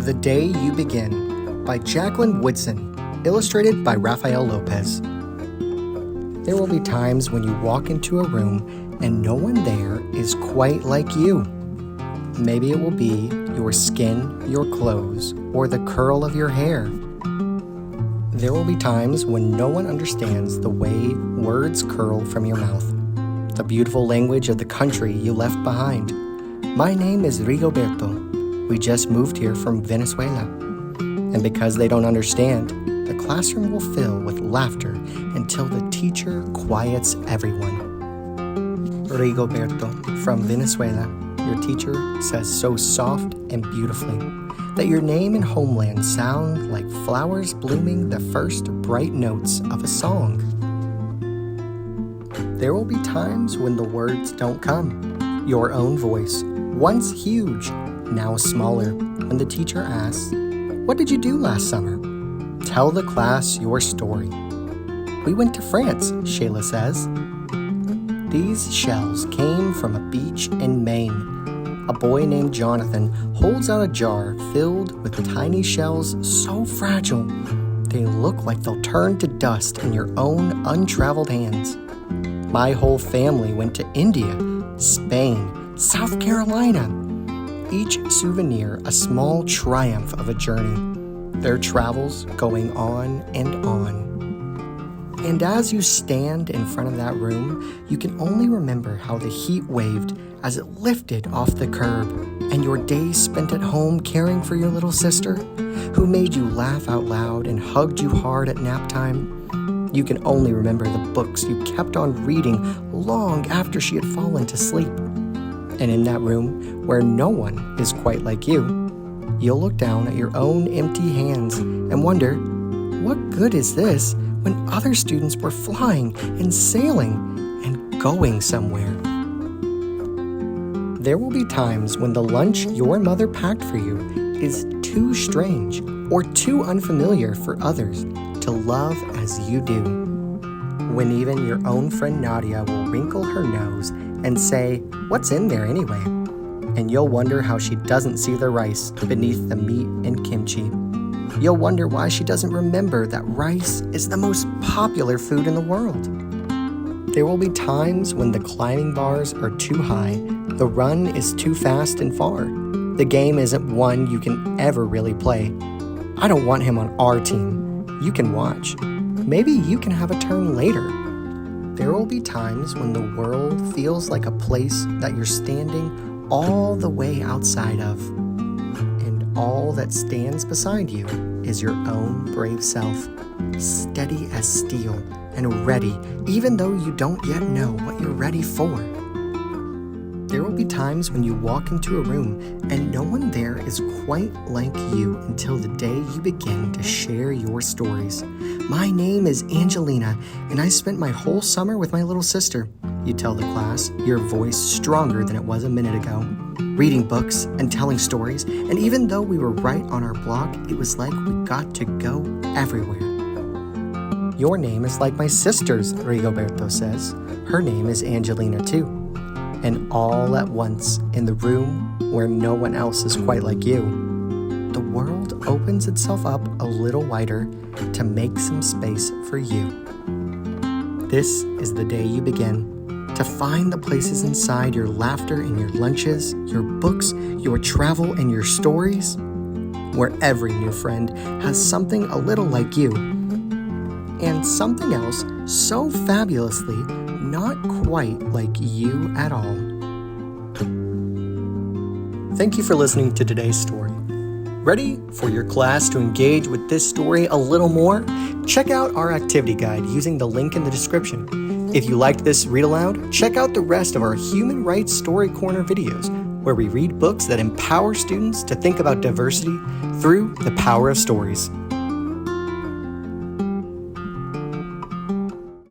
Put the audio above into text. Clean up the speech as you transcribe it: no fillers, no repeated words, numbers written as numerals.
The Day You Begin by Jacqueline Woodson, illustrated by Rafael Lopez. There will be times when you walk into a room and no one there is quite like you. Maybe it will be your skin, your clothes, or the curl of your hair. There will be times when no one understands the way words curl from your mouth, the beautiful language of the country you left behind. My name is Rigoberto. We just moved here from Venezuela. And because they don't understand, the classroom will fill with laughter until the teacher quiets everyone. Rigoberto, from Venezuela, your teacher says so soft and beautifully that your name and homeland sound like flowers blooming the first bright notes of a song. There will be times when the words don't come. Your own voice, once huge, now smaller, when the teacher asks, "What did you do last summer?" Tell the class your story. "We went to France," Shayla says. These shells came from a beach in Maine. A boy named Jonathan holds out a jar filled with tiny shells so fragile they look like they'll turn to dust in your own untraveled hands. My whole family went to India, Spain, South Carolina. Each souvenir a small triumph of a journey, their travels going on and on. And as you stand in front of that room, you can only remember how the heat waved as it lifted off the curb, and your days spent at home caring for your little sister, who made you laugh out loud and hugged you hard at nap time. You can only remember the books you kept on reading long after she had fallen to sleep. And in that room, where no one is quite like you, you'll look down at your own empty hands and wonder, what good is this when other students were flying and sailing and going somewhere? There will be times when the lunch your mother packed for you is too strange or too unfamiliar for others to love as you do. When even your own friend Nadia will wrinkle her nose and say, "What's in there anyway?" And you'll wonder how she doesn't see the rice beneath the meat and kimchi. You'll wonder why she doesn't remember that rice is the most popular food in the world. There will be times when the climbing bars are too high, the run is too fast and far. The game isn't one you can ever really play. I don't want him on our team. You can watch. Maybe you can have a turn later. There will be times when the world feels like a place that you're standing all the way outside of. And all that stands beside you is your own brave self, steady as steel and ready, even though you don't yet know what you're ready for. There will be times when you walk into a room and no one there is quite like you until the day you begin to share your stories. My name is Angelina, and I spent my whole summer with my little sister. You tell the class, your voice stronger than it was a minute ago, reading books and telling stories, and even though we were right on our block, it was like we got to go everywhere. Your name is like my sister's, Rigoberto says. Her name is Angelina too. And all at once, in the room where no one else is quite like you, the world opens itself up a little wider to make some space for you. This is the day you begin to find the places inside your laughter and your lunches, your books, your travel, and your stories, where every new friend has something a little like you, and something else so fabulously not quite like you at all. Thank you for listening to today's story. Ready for your class to engage with this story a little more? Check out our activity guide using the link in the description. If you liked this read aloud, check out the rest of our Human Rights Story Corner videos, where we read books that empower students to think about diversity through the power of stories.